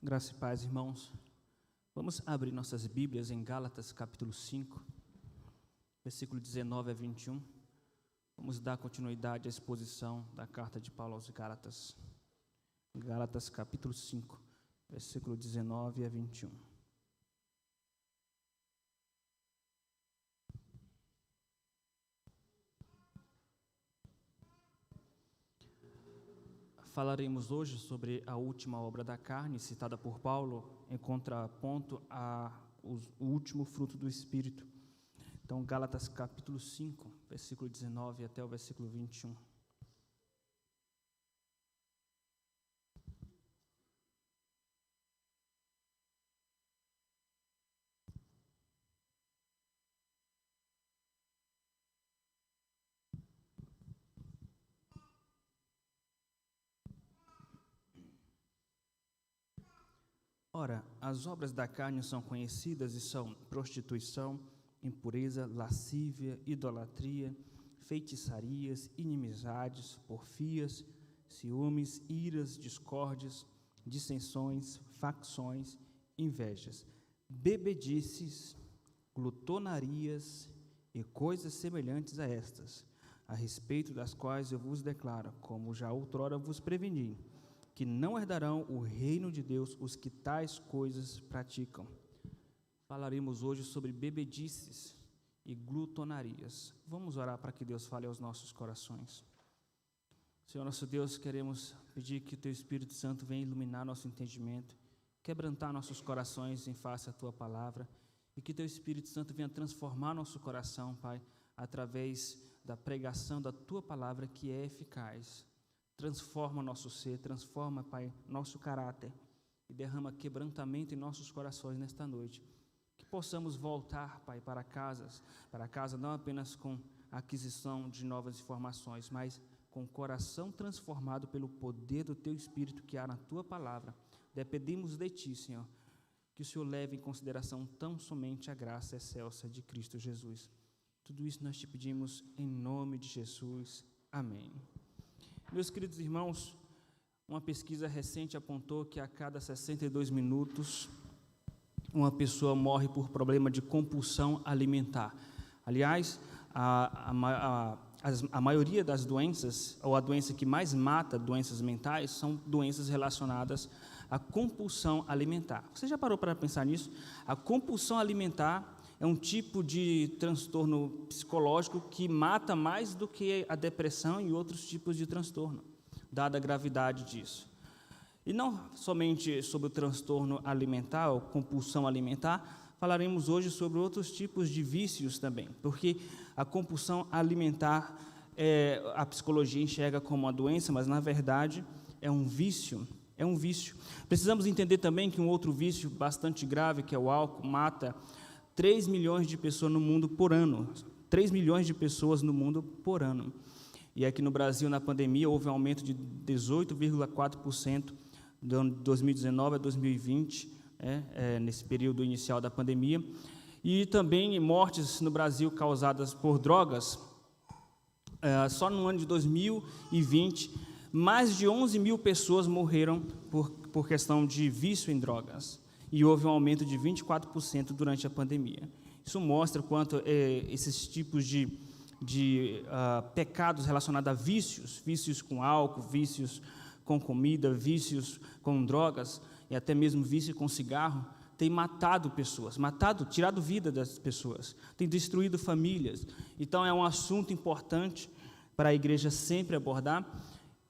Graça e paz, irmãos. Vamos abrir nossas Bíblias em Gálatas, capítulo 5, versículo 19 a 21. Vamos dar continuidade à exposição da carta de Paulo aos Gálatas. Gálatas, capítulo 5, versículo 19 a 21. Falaremos hoje sobre a última obra da carne, citada por Paulo, em contraponto ao último fruto do Espírito. Então, Gálatas capítulo 5, versículo 19 até o versículo 21. Ora, as obras da carne são conhecidas e são prostituição, impureza, lascívia, idolatria, feitiçarias, inimizades, porfias, ciúmes, iras, discórdias, dissensões, facções, invejas, bebedices, glutonarias e coisas semelhantes a estas, a respeito das quais eu vos declaro, como já outrora vos preveni, que não herdarão o reino de Deus os que tais coisas praticam. Falaremos hoje sobre bebedices e glutonarias. Vamos orar para que Deus fale aos nossos corações. Senhor nosso Deus, queremos pedir que o Teu Espírito Santo venha iluminar nosso entendimento, quebrantar nossos corações em face à Tua palavra, e que Teu Espírito Santo venha transformar nosso coração, Pai, através da pregação da Tua palavra que é eficaz. Transforma nosso ser, transforma, Pai, nosso caráter e derrama quebrantamento em nossos corações nesta noite. Que possamos voltar, Pai, para casa não apenas com a aquisição de novas informações, mas com o coração transformado pelo poder do Teu Espírito que há na Tua palavra. Dependemos de Ti, Senhor, que o Senhor leve em consideração tão somente a graça excelsa de Cristo Jesus. Tudo isso nós te pedimos em nome de Jesus. Amém. Meus queridos irmãos, uma pesquisa recente apontou que a cada 62 minutos uma pessoa morre por problema de compulsão alimentar. Aliás, a maioria das doenças, ou a doença que mais mata doenças mentais, são doenças relacionadas à compulsão alimentar. Você já parou para pensar nisso? A compulsão alimentar é um tipo de transtorno psicológico que mata mais do que a depressão e outros tipos de transtorno, dada a gravidade disso. E não somente sobre o transtorno alimentar, ou compulsão alimentar, falaremos hoje sobre outros tipos de vícios também, porque a compulsão alimentar, a psicologia enxerga como uma doença, mas na verdade é um vício. Precisamos entender também que um outro vício bastante grave, que é o álcool, mata 3 milhões de pessoas no mundo por ano. 3 milhões de pessoas no mundo por ano. E aqui no Brasil, na pandemia, houve um aumento de 18,4% de 2019 a 2020, nesse período inicial da pandemia. E também mortes no Brasil causadas por drogas. Só no ano de 2020, mais de 11 mil pessoas morreram por questão de vício em drogas. E houve um aumento de 24% durante a pandemia. Isso mostra quanto esses tipos de pecados relacionados a vícios com álcool, vícios com comida, vícios com drogas, e até mesmo vício com cigarro, tem matado pessoas, tirado vida das pessoas, tem destruído famílias. Então, é um assunto importante para a igreja sempre abordar,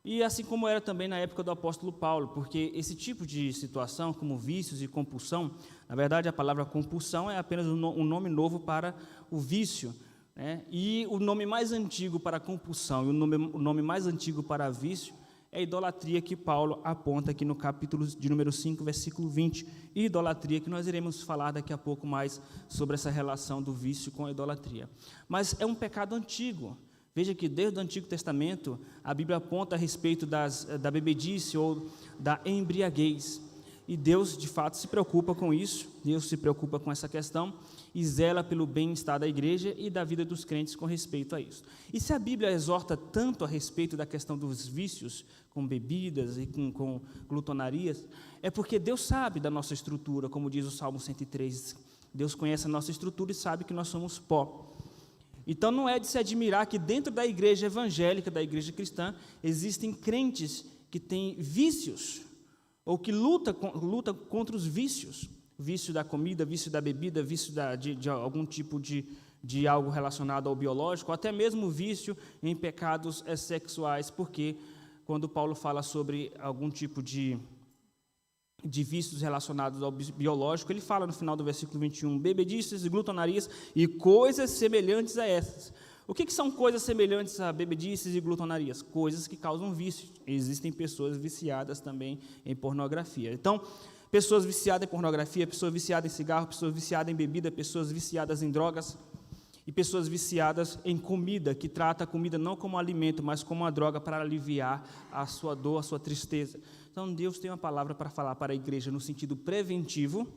e assim como era também na época do apóstolo Paulo, porque esse tipo de situação, como vícios e compulsão, na verdade a palavra compulsão é apenas um nome novo para o vício, né? E o nome mais antigo para a compulsão e o nome mais antigo para vício é a idolatria, que Paulo aponta aqui no capítulo de número 5, versículo 20, e idolatria, que nós iremos falar daqui a pouco mais sobre essa relação do vício com a idolatria. Mas é um pecado antigo. Veja que desde o Antigo Testamento, a Bíblia aponta a respeito da bebedice ou da embriaguez. E Deus, de fato, se preocupa com isso, Deus se preocupa com essa questão, e zela pelo bem-estar da igreja e da vida dos crentes com respeito a isso. E se a Bíblia exorta tanto a respeito da questão dos vícios, com bebidas e com glutonarias, é porque Deus sabe da nossa estrutura, como diz o Salmo 103. Deus conhece a nossa estrutura e sabe que nós somos pó. Então não é de se admirar que dentro da igreja evangélica, da igreja cristã, existem crentes que têm vícios, ou que luta contra os vícios. Vício da comida, vício da bebida, vício de algum tipo de algo relacionado ao biológico, ou até mesmo vício em pecados sexuais, porque quando Paulo fala sobre algum tipo de vícios relacionados ao biológico, ele fala no final do versículo 21, bebedices e glutonarias e coisas semelhantes a essas. O que são coisas semelhantes a bebedices e glutonarias? Coisas que causam vício. Existem pessoas viciadas também em pornografia. Então, pessoas viciadas em pornografia, pessoas viciadas em cigarro, pessoas viciadas em bebida, pessoas viciadas em drogas e pessoas viciadas em comida, que trata a comida não como alimento, mas como uma droga para aliviar a sua dor, a sua tristeza. Então, Deus tem uma palavra para falar para a igreja no sentido preventivo.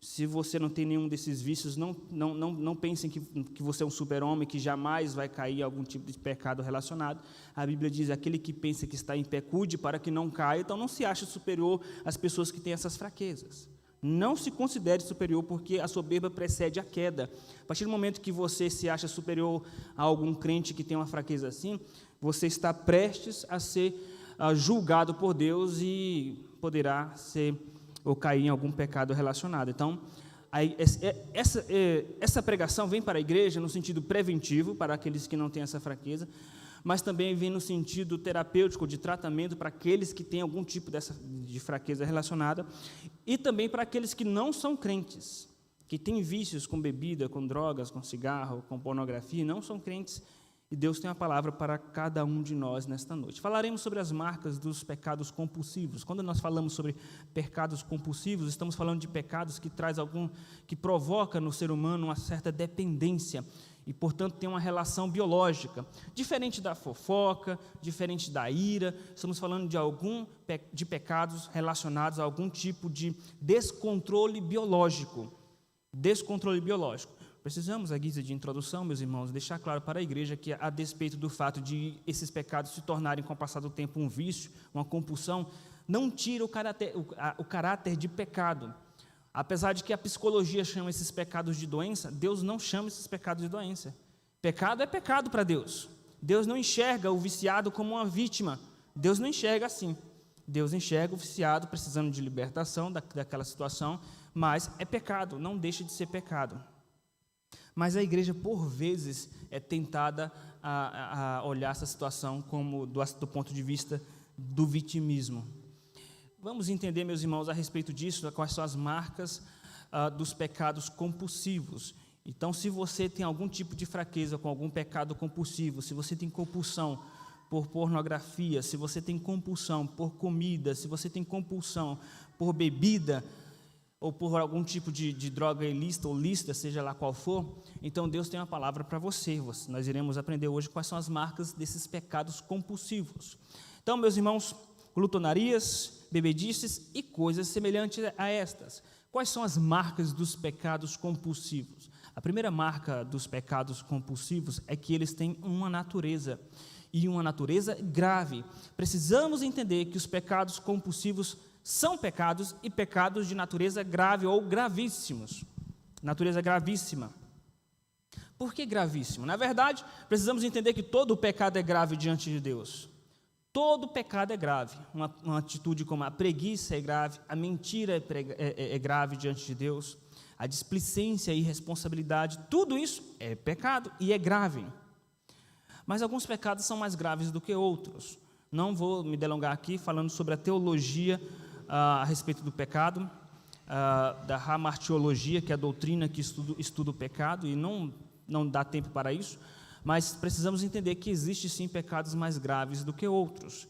Se você não tem nenhum desses vícios, não pensem que você é um super-homem, que jamais vai cair em algum tipo de pecado relacionado. A Bíblia diz, aquele que pensa que está em pé, cuide para que não caia. Então, não se ache superior às pessoas que têm essas fraquezas. Não se considere superior, porque a soberba precede a queda. A partir do momento que você se acha superior a algum crente que tem uma fraqueza assim, você está prestes a ser julgado por Deus e poderá ser ou cair em algum pecado relacionado. Então, essa pregação vem para a igreja no sentido preventivo, para aqueles que não têm essa fraqueza, mas também vem no sentido terapêutico, de tratamento para aqueles que têm algum tipo de fraqueza relacionada, e também para aqueles que não são crentes, que têm vícios com bebida, com drogas, com cigarro, com pornografia, não são crentes. E Deus tem uma palavra para cada um de nós nesta noite. Falaremos sobre as marcas dos pecados compulsivos. Quando nós falamos sobre pecados compulsivos, estamos falando de pecados que provoca no ser humano uma certa dependência e, portanto, tem uma relação biológica. Diferente da fofoca, diferente da ira, estamos falando de pecados relacionados a algum tipo de descontrole biológico. Descontrole biológico. Precisamos, à guisa de introdução, meus irmãos, deixar claro para a igreja que, a despeito do fato de esses pecados se tornarem, com o passar do tempo, um vício, uma compulsão, não tira o caráter de pecado. Apesar de que a psicologia chama esses pecados de doença, Deus não chama esses pecados de doença. Pecado é pecado para Deus. Deus não enxerga o viciado como uma vítima. Deus não enxerga assim. Deus enxerga o viciado precisando de libertação daquela situação, mas é pecado, não deixa de ser pecado. Mas a igreja, por vezes, é tentada a olhar essa situação como do ponto de vista do vitimismo. Vamos entender, meus irmãos, a respeito disso, quais são as marcas dos pecados compulsivos. Então, se você tem algum tipo de fraqueza com algum pecado compulsivo, se você tem compulsão por pornografia, se você tem compulsão por comida, se você tem compulsão por bebida, ou por algum tipo de droga ilícita ou lícita, seja lá qual for, então Deus tem uma palavra para você. Nós iremos aprender hoje quais são as marcas desses pecados compulsivos. Então, meus irmãos, glutonarias, bebedices e coisas semelhantes a estas. Quais são as marcas dos pecados compulsivos? A primeira marca dos pecados compulsivos é que eles têm uma natureza, e uma natureza grave. Precisamos entender que os pecados compulsivos são pecados e pecados de natureza grave ou gravíssimos. Natureza gravíssima. Por que gravíssimo? Na verdade, precisamos entender que todo pecado é grave diante de Deus. Todo pecado é grave. Uma atitude como a preguiça é grave, a mentira é grave diante de Deus, a displicência e irresponsabilidade, tudo isso é pecado e é grave. Mas alguns pecados são mais graves do que outros. Não vou me delongar aqui falando sobre a teologia a respeito do pecado, da hamartiologia, que é a doutrina que estuda o pecado, e não dá tempo para isso, mas precisamos entender que existem sim pecados mais graves do que outros.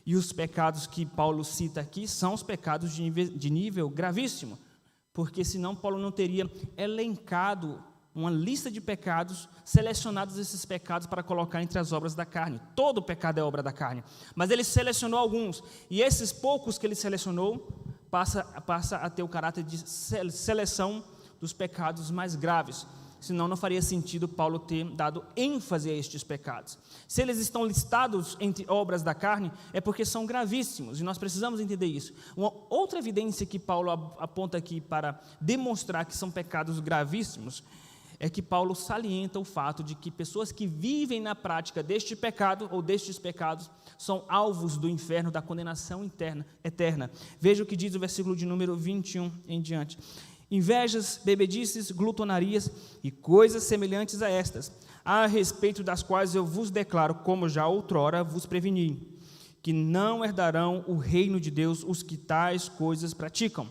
E os pecados que Paulo cita aqui são os pecados de nível gravíssimo, porque senão Paulo não teria elencado uma lista de pecados, selecionados esses pecados para colocar entre as obras da carne. Todo pecado é obra da carne, mas ele selecionou alguns, e esses poucos que ele selecionou passa a ter o caráter de seleção dos pecados mais graves. Senão não faria sentido Paulo ter dado ênfase a estes pecados. Se eles estão listados entre obras da carne, é porque são gravíssimos, e nós precisamos entender isso. Uma outra evidência que Paulo aponta aqui para demonstrar que são pecados gravíssimos, é que Paulo salienta o fato de que pessoas que vivem na prática deste pecado, ou destes pecados, são alvos do inferno, da condenação eterna. Veja o que diz o versículo de número 21 em diante. Invejas, bebedices, glutonarias e coisas semelhantes a estas, a respeito das quais eu vos declaro, como já outrora vos preveni, que não herdarão o reino de Deus os que tais coisas praticam.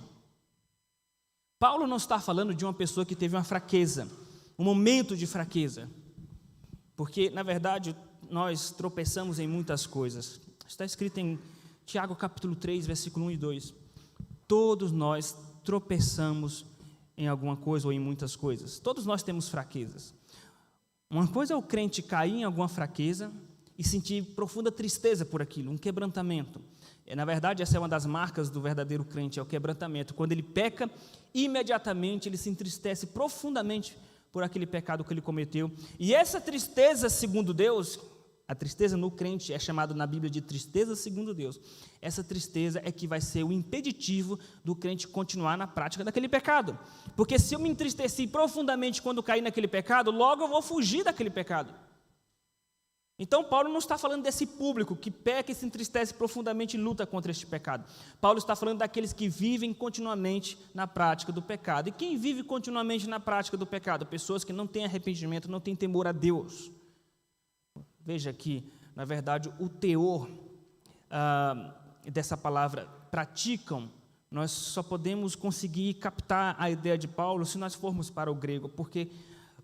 Paulo não está falando de uma pessoa que teve uma fraqueza, um momento de fraqueza, porque, na verdade, nós tropeçamos em muitas coisas. Está escrito em Tiago capítulo 3, versículo 1 e 2. Todos nós tropeçamos em alguma coisa ou em muitas coisas. Todos nós temos fraquezas. Uma coisa é o crente cair em alguma fraqueza e sentir profunda tristeza por aquilo, um quebrantamento. Na verdade, essa é uma das marcas do verdadeiro crente, é o quebrantamento. Quando ele peca, imediatamente ele se entristece profundamente por aquele pecado que ele cometeu. E essa tristeza, segundo Deus, a tristeza no crente é chamada na Bíblia de tristeza segundo Deus. Essa tristeza é que vai ser o impeditivo do crente continuar na prática daquele pecado. Porque se eu me entristeci profundamente quando caí naquele pecado, logo eu vou fugir daquele pecado. Então Paulo não está falando desse público que peca e se entristece profundamente e luta contra este pecado. Paulo está falando daqueles que vivem continuamente na prática do pecado. E quem vive continuamente na prática do pecado? Pessoas que não têm arrependimento, não têm temor a Deus. Veja que, na verdade, o teor dessa palavra praticam, nós só podemos conseguir captar a ideia de Paulo se nós formos para o grego, porque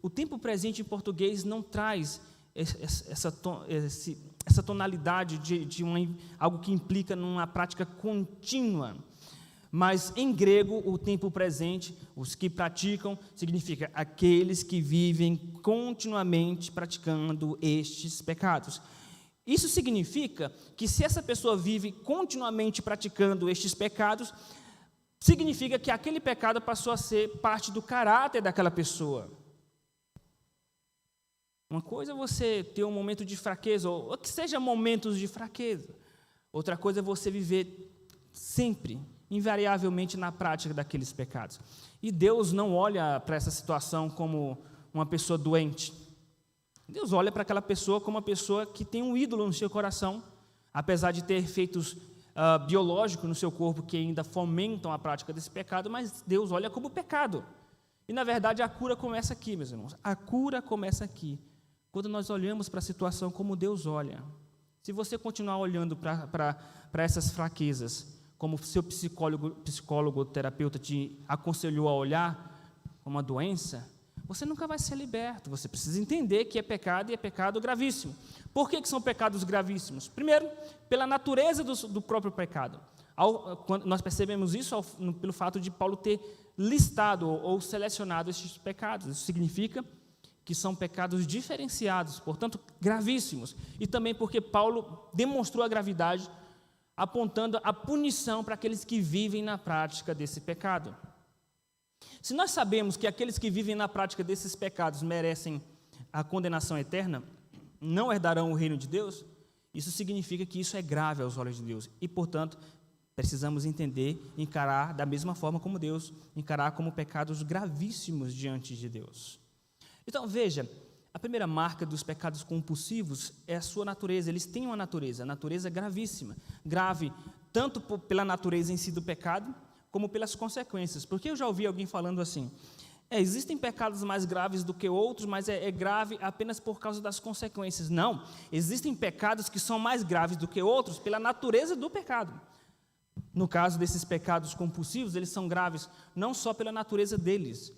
o tempo presente em português não traz essa tonalidade de algo que implica numa prática contínua. Mas em grego, o tempo presente, os que praticam, significa aqueles que vivem continuamente praticando estes pecados. Isso significa que se essa pessoa vive continuamente praticando estes pecados, significa que aquele pecado passou a ser parte do caráter daquela pessoa. Uma coisa é você ter um momento de fraqueza, ou que seja momentos de fraqueza. Outra coisa é você viver sempre, invariavelmente na prática daqueles pecados. E Deus não olha para essa situação como uma pessoa doente. Deus olha para aquela pessoa como uma pessoa que tem um ídolo no seu coração, apesar de ter efeitos biológicos no seu corpo que ainda fomentam a prática desse pecado, mas Deus olha como pecado. E, na verdade, a cura começa aqui, meus irmãos. A cura começa aqui, quando nós olhamos para a situação como Deus olha. Se você continuar olhando para essas fraquezas, como seu psicólogo, terapeuta te aconselhou a olhar como uma doença, você nunca vai ser liberto. Você precisa entender que é pecado e é pecado gravíssimo. Por que são pecados gravíssimos? Primeiro, pela natureza do próprio pecado. Nós percebemos isso pelo fato de Paulo ter listado ou selecionado estes pecados. Isso significa que são pecados diferenciados, portanto, gravíssimos. E também porque Paulo demonstrou a gravidade, apontando a punição para aqueles que vivem na prática desse pecado. Se nós sabemos que aqueles que vivem na prática desses pecados merecem a condenação eterna, não herdarão o reino de Deus, isso significa que isso é grave aos olhos de Deus. E, portanto, precisamos entender e encarar da mesma forma como Deus, encarar como pecados gravíssimos diante de Deus. Então, veja, a primeira marca dos pecados compulsivos é a sua natureza. Eles têm uma natureza, a natureza gravíssima. Grave tanto pela natureza em si do pecado, como pelas consequências. Porque eu já ouvi alguém falando assim, existem pecados mais graves do que outros, mas é grave apenas por causa das consequências. Não, existem pecados que são mais graves do que outros pela natureza do pecado. No caso desses pecados compulsivos, eles são graves não só pela natureza deles,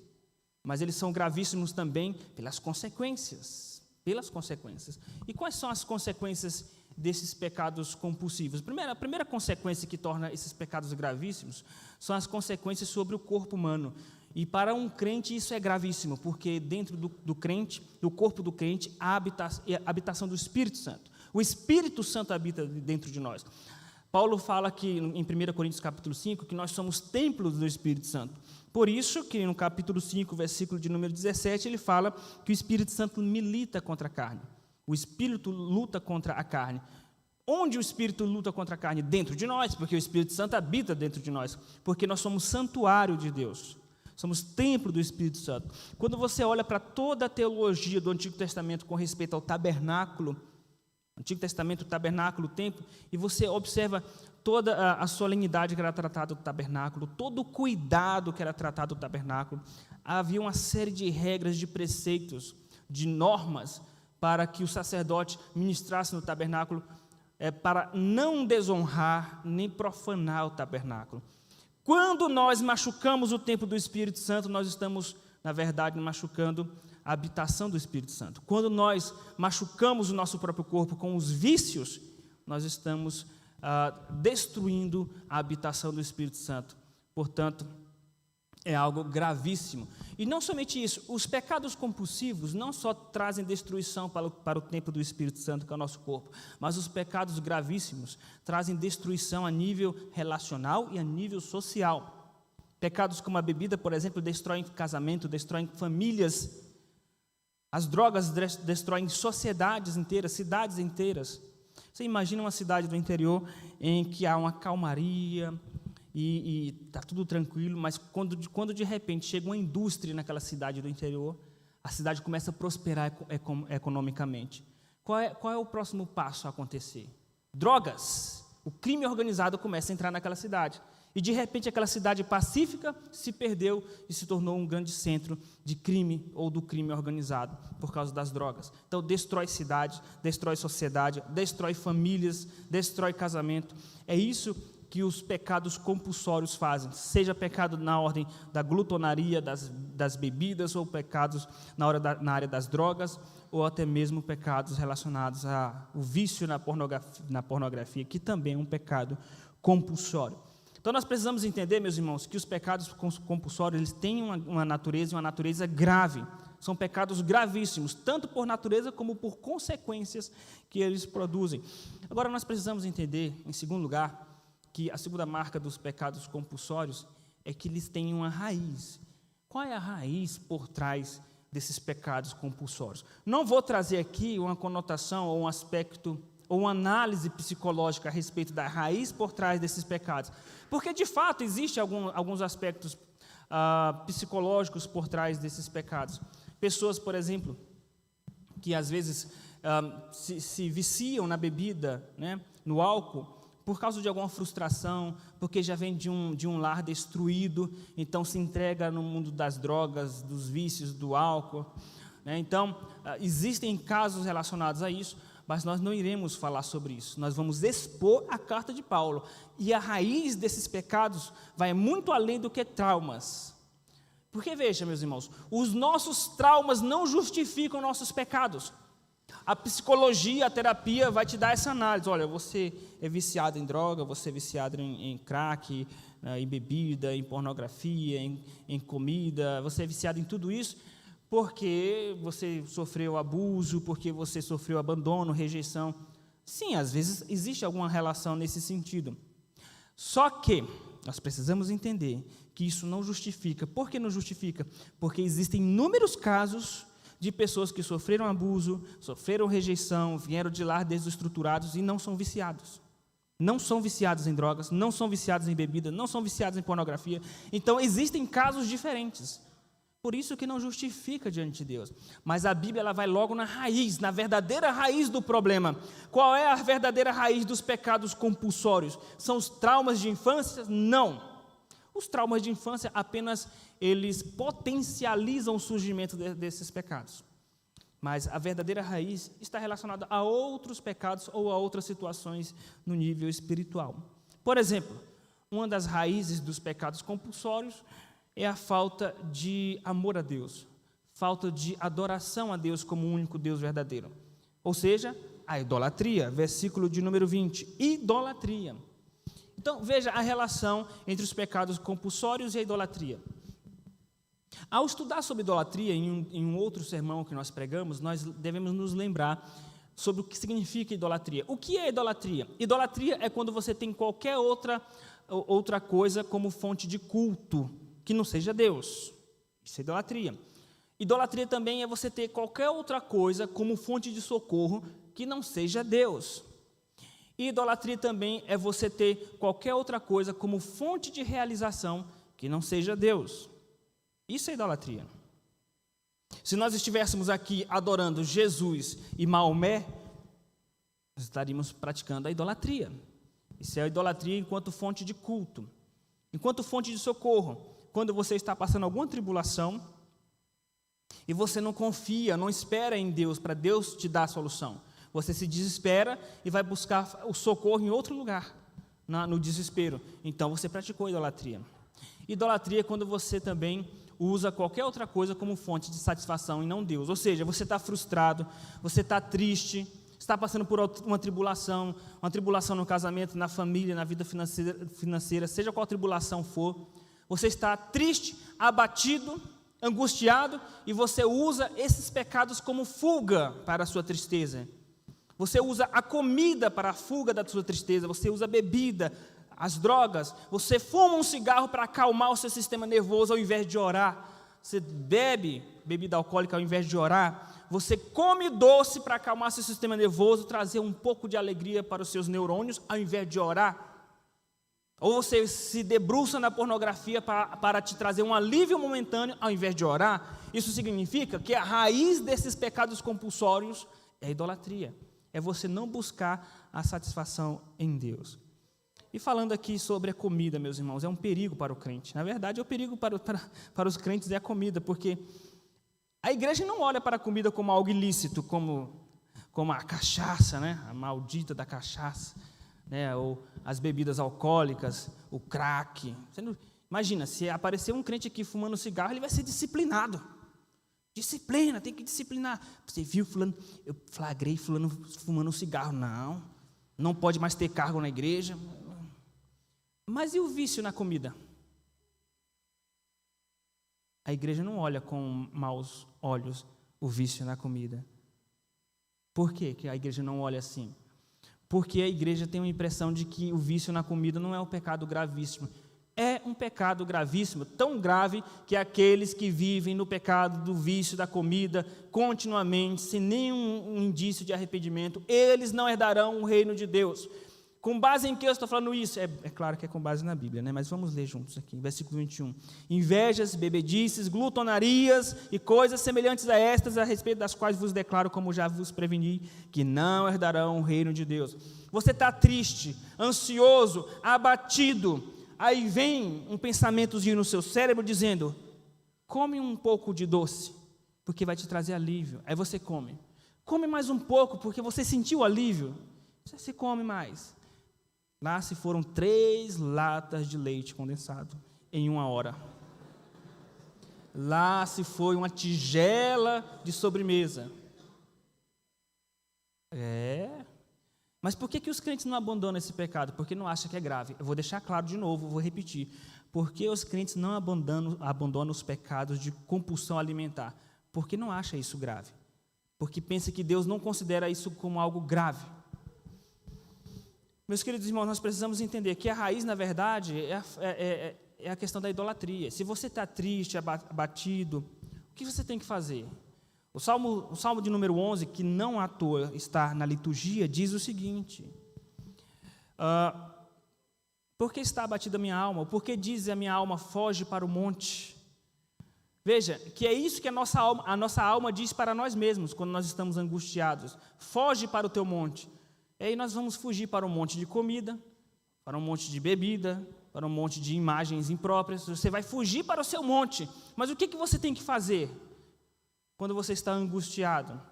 mas eles são gravíssimos também pelas consequências. E quais são as consequências desses pecados compulsivos? A primeira consequência que torna esses pecados gravíssimos são as consequências sobre o corpo humano. E para um crente isso é gravíssimo, porque dentro do crente, do corpo do crente, há a habitação do Espírito Santo. O Espírito Santo habita dentro de nós. Paulo fala que, em 1 Coríntios capítulo 5, que nós somos templos do Espírito Santo. Por isso que no capítulo 5, versículo de número 17, ele fala que o Espírito Santo milita contra a carne. O Espírito luta contra a carne. Onde o Espírito luta contra a carne? Dentro de nós, porque o Espírito Santo habita dentro de nós, porque nós somos santuário de Deus, somos templo do Espírito Santo. Quando você olha para toda a teologia do Antigo Testamento com respeito ao tabernáculo, Antigo Testamento, o tabernáculo, o templo, e você observa toda a solenidade que era tratada do tabernáculo, todo o cuidado que era tratado do tabernáculo, havia uma série de regras, de preceitos, de normas, para que o sacerdote ministrasse no tabernáculo, para não desonrar nem profanar o tabernáculo. Quando nós machucamos o templo do Espírito Santo, nós estamos, na verdade, machucando a habitação do Espírito Santo. Quando nós machucamos o nosso próprio corpo com os vícios, nós estamos destruindo a habitação do Espírito Santo. Portanto, é algo gravíssimo. E não somente isso, os pecados compulsivos não só trazem destruição para o templo do Espírito Santo, que é o nosso corpo, mas os pecados gravíssimos trazem destruição a nível relacional e a nível social. Pecados como a bebida, por exemplo, destroem casamento, destroem famílias. As drogas destroem sociedades inteiras, cidades inteiras. Você imagina uma cidade do interior em que há uma calmaria, e está tudo tranquilo, mas quando de repente chega uma indústria naquela cidade do interior, a cidade começa a prosperar economicamente. Qual é o próximo passo a acontecer? Drogas. O crime organizado começa a entrar naquela cidade. E de repente aquela cidade pacífica se perdeu e se tornou um grande centro de crime ou do crime organizado por causa das drogas. Então destrói cidade, destrói sociedade, destrói famílias, destrói casamento. É isso que os pecados compulsórios fazem, seja pecado na ordem da glutonaria, das bebidas, ou pecados na área das drogas, ou até mesmo pecados relacionados ao vício na pornografia, que também é um pecado compulsório. Então nós precisamos entender, meus irmãos, que os pecados compulsórios eles têm uma natureza grave. São pecados gravíssimos, tanto por natureza como por consequências que eles produzem. Agora nós precisamos entender, em segundo lugar, que a segunda marca dos pecados compulsórios é que eles têm uma raiz. Qual é a raiz por trás desses pecados compulsórios? Não vou trazer aqui uma conotação ou um aspecto ou uma análise psicológica a respeito da raiz por trás desses pecados, porque de fato existem alguns aspectos psicológicos por trás desses pecados. Pessoas, por exemplo, que às vezes se viciam na bebida, né, no álcool, por causa de alguma frustração, porque já vem de um lar destruído, então se entrega no mundo das drogas, dos vícios, do álcool, né? Então, existem casos relacionados a isso, mas nós não iremos falar sobre isso. Nós vamos expor a carta de Paulo, e a raiz desses pecados vai muito além do que traumas. Porque veja, meus irmãos, os nossos traumas não justificam nossos pecados. A psicologia, a terapia vai te dar essa análise. Olha, você é viciado em droga, você é viciado em crack, em bebida, em pornografia, em comida, você é viciado em tudo isso porque você sofreu abuso, porque você sofreu abandono, rejeição. Sim, às vezes existe alguma relação nesse sentido. Só que nós precisamos entender que isso não justifica. Por que não justifica? Porque existem inúmeros casos de pessoas que sofreram abuso, sofreram rejeição, vieram de lar desestruturados e não são viciados. Não são viciados em drogas, não são viciados em bebida, não são viciados em pornografia. Então, existem casos diferentes. Por isso que não justifica diante de Deus. Mas a Bíblia ela vai logo na raiz, na verdadeira raiz do problema. Qual é a verdadeira raiz dos pecados compulsórios? São os traumas de infância? Não. Os traumas de infância apenas eles potencializam o surgimento desses pecados. Mas a verdadeira raiz está relacionada a outros pecados ou a outras situações no nível espiritual. Por exemplo, uma das raízes dos pecados compulsórios é a falta de amor a Deus, falta de adoração a Deus como o único Deus verdadeiro. Ou seja, a idolatria, versículo de número 20, idolatria. Então, veja a relação entre os pecados compulsórios e a idolatria. Ao estudar sobre idolatria, em um outro sermão que nós pregamos, nós devemos nos lembrar sobre o que significa idolatria. O que é idolatria? Idolatria é quando você tem qualquer outra coisa como fonte de culto, que não seja Deus. Isso é idolatria. Idolatria também é você ter qualquer outra coisa como fonte de socorro, que não seja Deus. E idolatria também é você ter qualquer outra coisa como fonte de realização, que não seja Deus. Isso é idolatria. Se nós estivéssemos aqui adorando Jesus e Maomé, nós estaríamos praticando a idolatria. Isso é a idolatria enquanto fonte de culto, enquanto fonte de socorro. Quando você está passando alguma tribulação e você não confia, não espera em Deus para Deus te dar a solução, você se desespera e vai buscar o socorro em outro lugar, no desespero. Então você praticou a idolatria. Idolatria é quando você também usa qualquer outra coisa como fonte de satisfação e não Deus. Ou seja, você está frustrado, você está triste, está passando por uma tribulação no casamento, na família, na vida financeira, seja qual tribulação for. Você está triste, abatido, angustiado, e você usa esses pecados como fuga para a sua tristeza. Você usa a comida para a fuga da sua tristeza, você usa a bebida, as drogas, você fuma um cigarro para acalmar o seu sistema nervoso ao invés de orar, você bebe bebida alcoólica ao invés de orar, você come doce para acalmar seu sistema nervoso, trazer um pouco de alegria para os seus neurônios ao invés de orar, ou você se debruça na pornografia para te trazer um alívio momentâneo ao invés de orar. Isso significa que a raiz desses pecados compulsórios é a idolatria, é você não buscar a satisfação em Deus. E falando aqui sobre a comida, meus irmãos, é um perigo para o crente. Na verdade, o perigo para os crentes é a comida, porque a igreja não olha para a comida como algo ilícito, como a cachaça, né? A maldita da cachaça, né? Ou as bebidas alcoólicas, o crack. Imagina, se aparecer um crente aqui fumando cigarro, ele vai ser disciplinado. Disciplina, tem que disciplinar. Você viu fulano, eu flagrei fulano fumando um cigarro. Não pode mais ter cargo na igreja. Mas e o vício na comida? A igreja não olha com maus olhos o vício na comida. Por quê que a igreja não olha assim? Porque a igreja tem uma impressão de que o vício na comida não é um pecado gravíssimo. É um pecado gravíssimo, tão grave que aqueles que vivem no pecado do vício da comida continuamente, sem nenhum indício de arrependimento, eles não herdarão o reino de Deus. Com base em que eu estou falando isso? É claro que é com base na Bíblia, né? Mas vamos ler juntos aqui, versículo 21. Invejas, bebedices, glutonarias e coisas semelhantes a estas, a respeito das quais vos declaro, como já vos preveni, que não herdarão o reino de Deus. Você está triste, ansioso, abatido, aí vem um pensamentozinho no seu cérebro dizendo, come um pouco de doce, porque vai te trazer alívio. Aí você come. Come mais um pouco, porque você sentiu alívio. Você come mais. Lá se foram 3 latas de leite condensado em 1 hora. Lá se foi uma tigela de sobremesa. Mas por que os crentes não abandonam esse pecado? Porque não acham que é grave. Eu vou deixar claro de novo, vou repetir. Por que os crentes não abandonam os pecados de compulsão alimentar? Porque não acham isso grave. Porque pensa que Deus não considera isso como algo grave. Meus queridos irmãos, nós precisamos entender que a raiz, na verdade, é a questão da idolatria. Se você está triste, abatido, o que você tem que fazer? O Salmo de número 11, que não à toa está na liturgia, diz o seguinte: por que está abatida a minha alma? Por que diz a minha alma, foge para o monte? Veja, que é isso que a nossa alma diz para nós mesmos, quando nós estamos angustiados. Foge para o teu monte. E aí nós vamos fugir para um monte de comida, para um monte de bebida, para um monte de imagens impróprias. Você vai fugir para o seu monte. Mas o que você tem que fazer quando você está angustiado?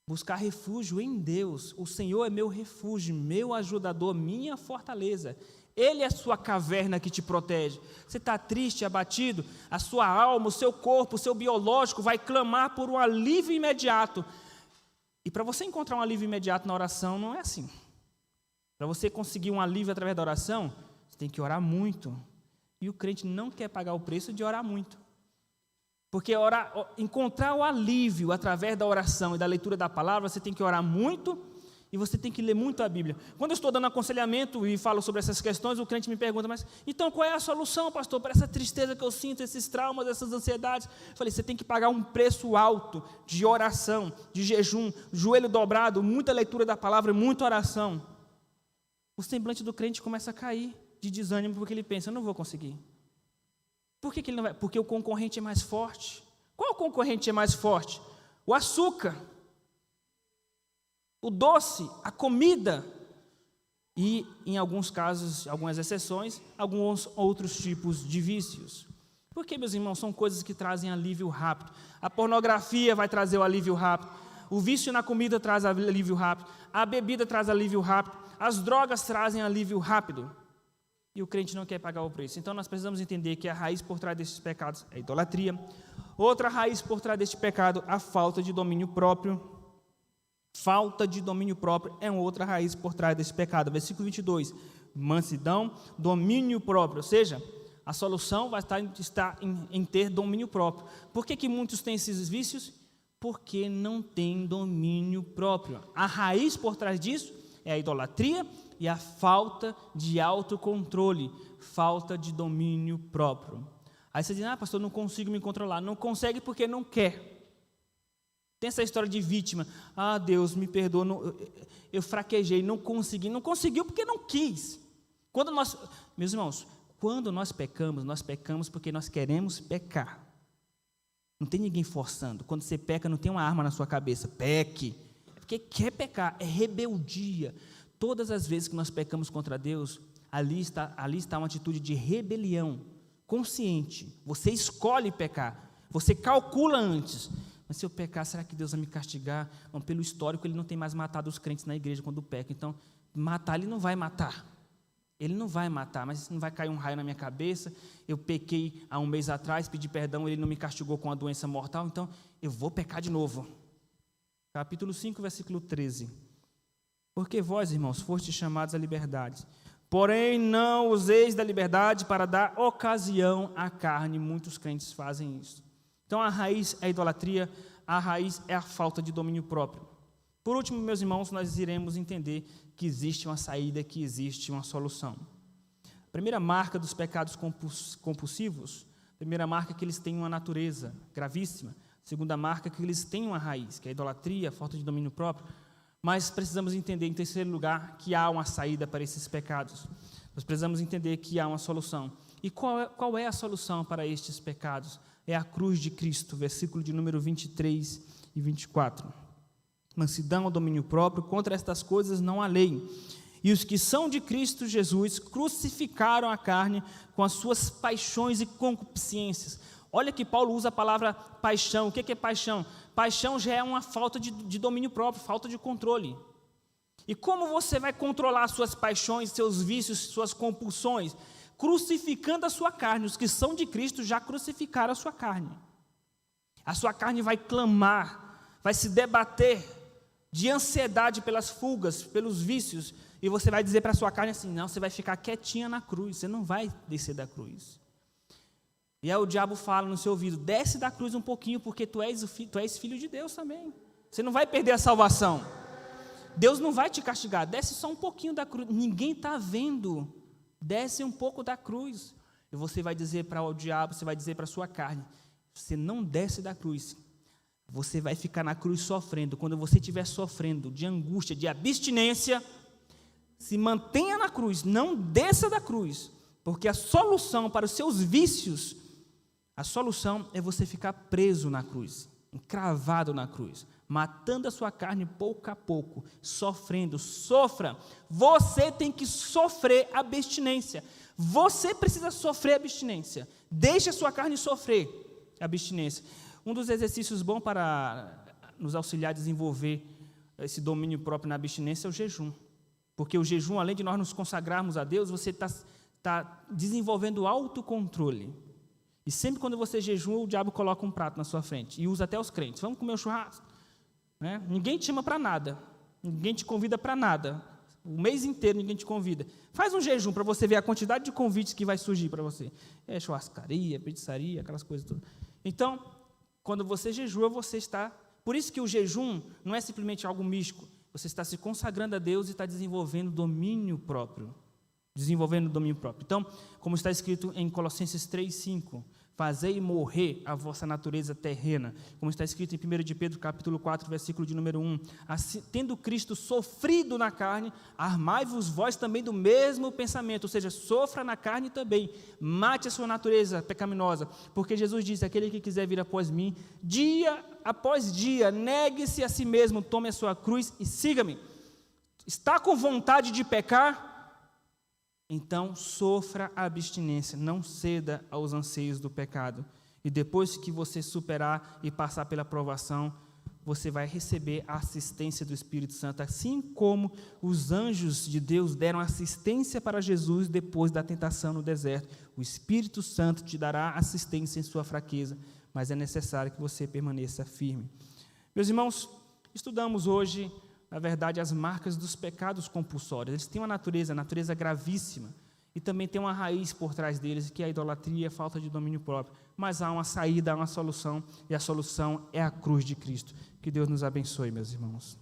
Buscar refúgio em Deus. O Senhor é meu refúgio, meu ajudador, minha fortaleza. Ele é a sua caverna que te protege. Você está triste, abatido, a sua alma, o seu corpo, o seu biológico vai clamar por um alívio imediato. E para você encontrar um alívio imediato na oração, não é assim. Para você conseguir um alívio através da oração, você tem que orar muito. E o crente não quer pagar o preço de orar muito. Porque encontrar o alívio através da oração e da leitura da palavra, você tem que orar muito e você tem que ler muito a Bíblia. Quando eu estou dando aconselhamento e falo sobre essas questões, o crente me pergunta, mas então qual é a solução, pastor, para essa tristeza que eu sinto, esses traumas, essas ansiedades? Eu falei, você tem que pagar um preço alto de oração, de jejum, joelho dobrado, muita leitura da palavra e muita oração. O semblante do crente começa a cair de desânimo, porque ele pensa, eu não vou conseguir. Por que ele não vai? Porque o concorrente é mais forte. Qual concorrente é mais forte? O açúcar, o doce, a comida e, em alguns casos, algumas exceções, alguns outros tipos de vícios. Porque, meus irmãos, são coisas que trazem alívio rápido. A pornografia vai trazer o alívio rápido. O vício na comida traz alívio rápido. A bebida traz alívio rápido. As drogas trazem alívio rápido. E o crente não quer pagar o preço. Então, nós precisamos entender que a raiz por trás desses pecados é a idolatria. Outra raiz por trás deste pecado, a falta de domínio próprio. Falta de domínio próprio é uma outra raiz por trás desse pecado. Versículo 22, mansidão, domínio próprio. Ou seja, a solução vai estar em ter domínio próprio. Por que muitos têm esses vícios? Porque não têm domínio próprio. A raiz por trás disso é a idolatria e a falta de autocontrole, falta de domínio próprio. Aí você diz, pastor, não consigo me controlar. Não consegue porque não quer. Tem essa história de vítima. Deus, me perdoa, eu fraquejei, não consegui. Não conseguiu porque não quis. Meus irmãos, quando nós pecamos porque nós queremos pecar. Não tem ninguém forçando. Quando você peca, não tem uma arma na sua cabeça. Peque. É porque quer pecar, é rebeldia. Todas as vezes que nós pecamos contra Deus, ali está uma atitude de rebelião consciente. Você escolhe pecar. Você calcula antes. Mas se eu pecar, será que Deus vai me castigar? Bom, pelo histórico, ele não tem mais matado os crentes na igreja quando peca. Então, matar, ele não vai matar. Ele não vai matar, mas não vai cair um raio na minha cabeça. Eu pequei há um mês atrás, pedi perdão, ele não me castigou com a doença mortal, então eu vou pecar de novo. Capítulo 5, versículo 13. Porque vós, irmãos, fostes chamados à liberdade. Porém, não useis da liberdade para dar ocasião à carne. Muitos crentes fazem isso. Então, a raiz é a idolatria, a raiz é a falta de domínio próprio. Por último, meus irmãos, nós iremos entender que existe uma saída, que existe uma solução. A primeira marca dos pecados compulsivos, a primeira marca é que eles têm uma natureza gravíssima. A segunda marca é que eles têm uma raiz, que é a idolatria, a falta de domínio próprio. Mas precisamos entender, em terceiro lugar, que há uma saída para esses pecados. Nós precisamos entender que há uma solução. E qual é a solução para estes pecados? É a cruz de Cristo, versículo de número 23 e 24. Mansidão, domínio próprio, contra estas coisas não há lei. E os que são de Cristo Jesus crucificaram a carne com as suas paixões e concupiscências. Olha que Paulo usa a palavra paixão. O que é paixão? Paixão já é uma falta de domínio próprio, falta de controle. E como você vai controlar suas paixões, seus vícios, suas compulsões? Crucificando a sua carne. Os que são de Cristo já crucificaram a sua carne. A sua carne vai clamar, vai se debater de ansiedade pelas fugas, pelos vícios, e você vai dizer para a sua carne assim, não, você vai ficar quietinha na cruz, você não vai descer da cruz. E aí o diabo fala no seu ouvido, desce da cruz um pouquinho, porque tu és filho de Deus também. Você não vai perder a salvação. Deus não vai te castigar, desce só um pouquinho da cruz, ninguém está vendo. Desce um pouco da cruz. E você vai dizer para o diabo, você vai dizer para a sua carne, você não desce da cruz, você vai ficar na cruz sofrendo. Quando você estiver sofrendo de angústia, de abstinência, se mantenha na cruz, não desça da cruz, porque a solução para os seus vícios, a solução é você ficar preso na cruz, encravado na cruz, matando a sua carne pouco a pouco, sofrendo. Sofra, você tem que sofrer abstinência, você precisa sofrer abstinência, deixe a sua carne sofrer abstinência. Um dos exercícios bons para nos auxiliar a desenvolver esse domínio próprio na abstinência é o jejum, porque o jejum, além de nós nos consagrarmos a Deus, você está desenvolvendo autocontrole. E sempre quando você jejua, o diabo coloca um prato na sua frente, e usa até os crentes, vamos comer um churrasco, né? Ninguém te chama para nada, ninguém te convida para nada, o mês inteiro ninguém te convida, faz um jejum para você ver a quantidade de convites que vai surgir para você, churrascaria, pizzaria, aquelas coisas todas. Então, Quando você jejua, você está... Por isso que o jejum não é simplesmente algo místico. Você está se consagrando a Deus e está desenvolvendo domínio próprio. Então, como está escrito em Colossenses 3:5, fazei morrer a vossa natureza terrena. Como está escrito em 1 de Pedro, capítulo 4, versículo de número 1. Assim, tendo Cristo sofrido na carne, armai-vos vós também do mesmo pensamento. Ou seja, sofra na carne também. Mate a sua natureza pecaminosa. Porque Jesus disse, aquele que quiser vir após mim, dia após dia, negue-se a si mesmo, tome a sua cruz e siga-me. Está com vontade de pecar? Então, sofra a abstinência, não ceda aos anseios do pecado. E depois que você superar e passar pela provação, você vai receber a assistência do Espírito Santo, assim como os anjos de Deus deram assistência para Jesus depois da tentação no deserto. O Espírito Santo te dará assistência em sua fraqueza, mas é necessário que você permaneça firme. Meus irmãos, estudamos hoje, na verdade, as marcas dos pecados compulsórios. Eles têm uma natureza gravíssima, e também tem uma raiz por trás deles, que é a idolatria e a falta de domínio próprio. Mas há uma saída, há uma solução, e a solução é a cruz de Cristo. Que Deus nos abençoe, meus irmãos.